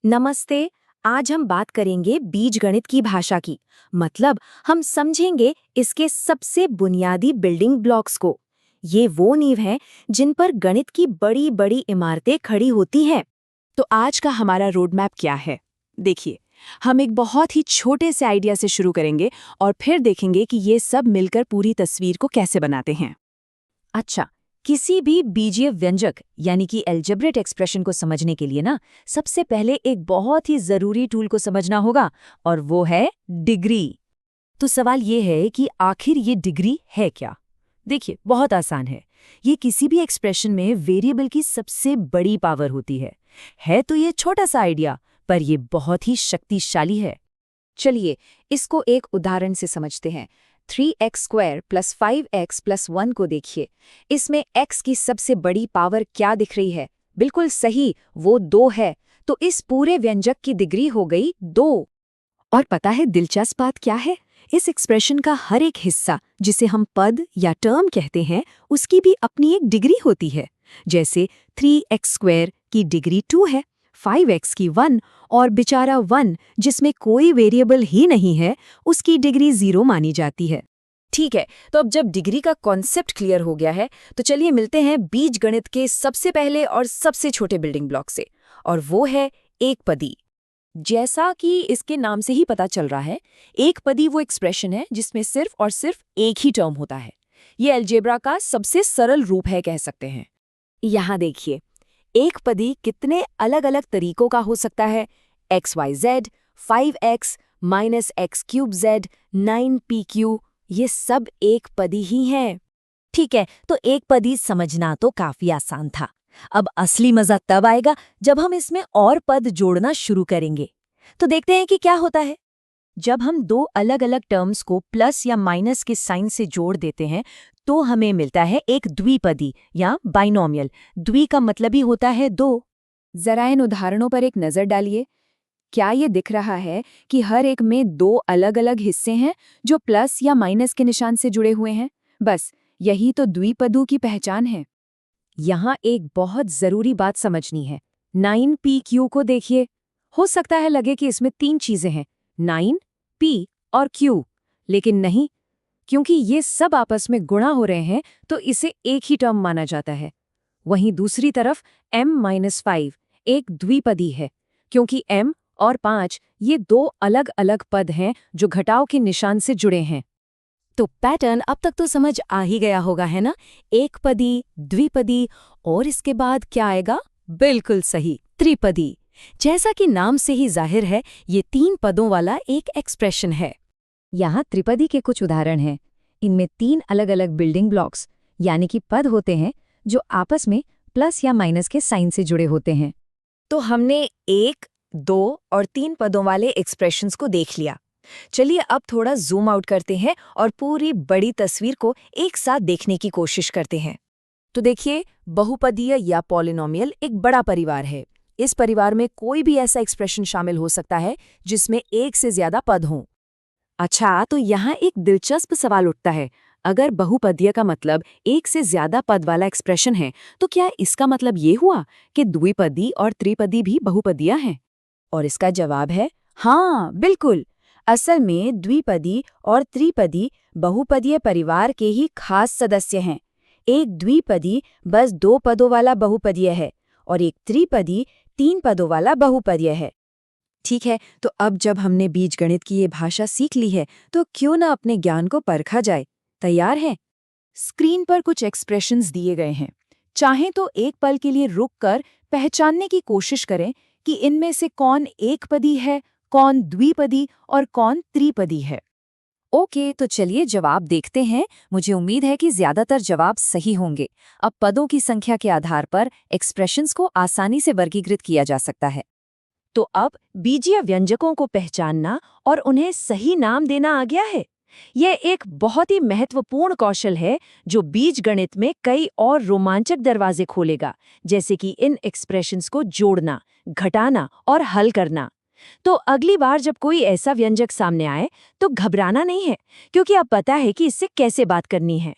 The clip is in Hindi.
नमस्ते। आज हम बात करेंगे बीजगणित की भाषा की। मतलब हम समझेंगे इसके सबसे बुनियादी बिल्डिंग ब्लॉक्स को। ये वो नींव हैं जिन पर गणित की बड़ी बड़ी इमारतें खड़ी होती हैं। तो आज का हमारा रोड मैप क्या है? देखिए, हम एक बहुत ही छोटे से आइडिया से शुरू करेंगे और फिर देखेंगे कि ये सब मिलकर पूरी तस्वीर को कैसे बनाते हैं। अच्छा, किसी भी बीजीय व्यंजक यानी कि एल्जेब्रिक एक्सप्रेशन को समझने के लिए ना सबसे पहले एक बहुत ही जरूरी टूल को समझना होगा, और वो है डिग्री। तो सवाल ये है कि आखिर ये डिग्री है क्या? देखिए, बहुत आसान है। ये किसी भी एक्सप्रेशन में वेरिएबल की सबसे बड़ी पावर होती है तो ये छोटा सा आइडिया, पर ये बहुत ही शक्तिशाली है। चलिए इसको एक उदाहरण से समझते हैं। 3x² + 5x + 1 को देखिए। इसमें x की सबसे बड़ी पावर क्या दिख रही है? बिल्कुल सही, वो 2 है। तो इस पूरे व्यंजक की डिग्री हो गई 2। और पता है दिलचस्प बात क्या है? इस एक्सप्रेशन का हर एक हिस्सा, जिसे हम पद या टर्म कहते हैं, उसकी भी अपनी एक डिग्री होती है। जैसे 3x² की डिग्री 2 है, 5x की 1, और बेचारा 1 जिसमें कोई वेरिएबल ही नहीं है, उसकी डिग्री 0 मानी जाती है। ठीक है, तो अब जब डिग्री का कॉन्सेप्ट क्लियर हो गया है, तो चलिए मिलते हैं बीजगणित के सबसे पहले और सबसे छोटे बिल्डिंग ब्लॉक से, और वो है एकपदी। जैसा कि इसके नाम से ही पता चल रहा है, एकपदी वो एक्सप्रेशन है जिसमें सिर्फ और सिर्फ एक ही टर्म होता है। ये अलजेब्रा का सबसे सरल रूप है, कह सकते हैं। यहाँ देखिए, एकपदी कितने अलग अलग तरीकों का हो सकता है। xyz, 5x, -x³ z, 9pq, ये सब एकपदी ही हैं। ठीक है, तो एकपदी समझना तो काफी आसान था। अब असली मजा तब आएगा जब हम इसमें और पद जोड़ना शुरू करेंगे। तो देखते हैं कि क्या होता है। जब हम दो अलग अलग टर्म्स को प्लस या माइनस के साइन से जोड़ देते हैं, तो हमें मिलता है एक द्विपदी या बाइनोमियल। द्वि का मतलब ही होता है 2। जरा इन उदाहरणों पर एक नजर डालिए। क्या ये दिख रहा है कि हर एक में 2 अलग अलग हिस्से हैं जो प्लस या माइनस के निशान से जुड़े हुए हैं? बस यही तो द्विपदों की पहचान है। यहाँ एक बहुत जरूरी बात समझनी है। 9pq को देखिए। हो सकता है लगे कि इसमें 3 चीजें हैं, 9, p और q, लेकिन नहीं, क्योंकि ये सब आपस में गुणा हो रहे हैं तो इसे एक ही टर्म माना जाता है। वहीं दूसरी तरफ m-5 एक द्विपदी है, क्योंकि m और 5 ये 2 अलग अलग पद हैं जो घटाव के निशान से जुड़े हैं। तो पैटर्न अब तक तो समझ आ ही गया होगा, है ना? एकपदी, द्विपदी, और इसके बाद क्या आएगा? बिल्कुल सही, त्रिपदी। जैसा कि नाम से ही जाहिर है, ये 3 पदों वाला एक एक्सप्रेशन है। यहाँ त्रिपदी के कुछ उदाहरण हैं। इनमें 3 अलग अलग बिल्डिंग ब्लॉक्स यानी कि पद होते हैं जो आपस में प्लस या माइनस के साइन से जुड़े होते हैं। तो हमने 1, 2 और 3 पदों वाले एक्सप्रेशंस को देख लिया। चलिए अब थोड़ा जूम आउट करते हैं और पूरी बड़ी तस्वीर को एक साथ देखने की कोशिश करते हैं। तो देखिए, बहुपदीय या पॉलिनोमियल एक बड़ा परिवार है। इस परिवार में कोई भी ऐसा एक्सप्रेशन शामिल हो सकता है जिसमें एक से ज्यादा पद हों। अच्छा, तो यहाँ एक दिलचस्प सवाल उठता है। अगर बहुपदीय का मतलब एक से ज्यादा पद वाला एक्सप्रेशन है, तो क्या इसका मतलब ये हुआ कि द्विपदी और त्रिपदी भी बहुपदीय हैं? और इसका जवाब है हाँ, बिल्कुल। असल में द्विपदी और त्रिपदी बहुपदीय परिवार के ही खास सदस्य हैं। एक द्विपदी बस 2 पदों वाला बहुपदीय है और एक त्रिपदी 3 पदों वाला बहुपदीय है। ठीक है, तो अब जब हमने बीजगणित की ये भाषा सीख ली है, तो क्यों ना अपने ज्ञान को परखा जाए। तैयार हैं? स्क्रीन पर कुछ एक्सप्रेशंस दिए गए हैं। चाहें तो एक पल के लिए रुककर पहचानने की कोशिश करें कि इनमें से कौन एकपदी है, कौन द्विपदी और कौन त्रिपदी है। ओके, तो चलिए जवाब देखते हैं। मुझे उम्मीद है कि ज्यादातर जवाब सही होंगे। अब पदों की संख्या के आधार पर एक्सप्रेशंस को आसानी से वर्गीकृत किया जा सकता है। तो अब बीजीय व्यंजकों को पहचानना और उन्हें सही नाम देना आ गया है। यह एक बहुत ही महत्वपूर्ण कौशल है जो बीजगणित में कई और रोमांचक दरवाजे खोलेगा, जैसे कि इन एक्सप्रेशंस को जोड़ना, घटाना और हल करना। तो अगली बार जब कोई ऐसा व्यंजक सामने आए तो घबराना नहीं है, क्योंकि अब पता है कि इससे कैसे बात करनी है।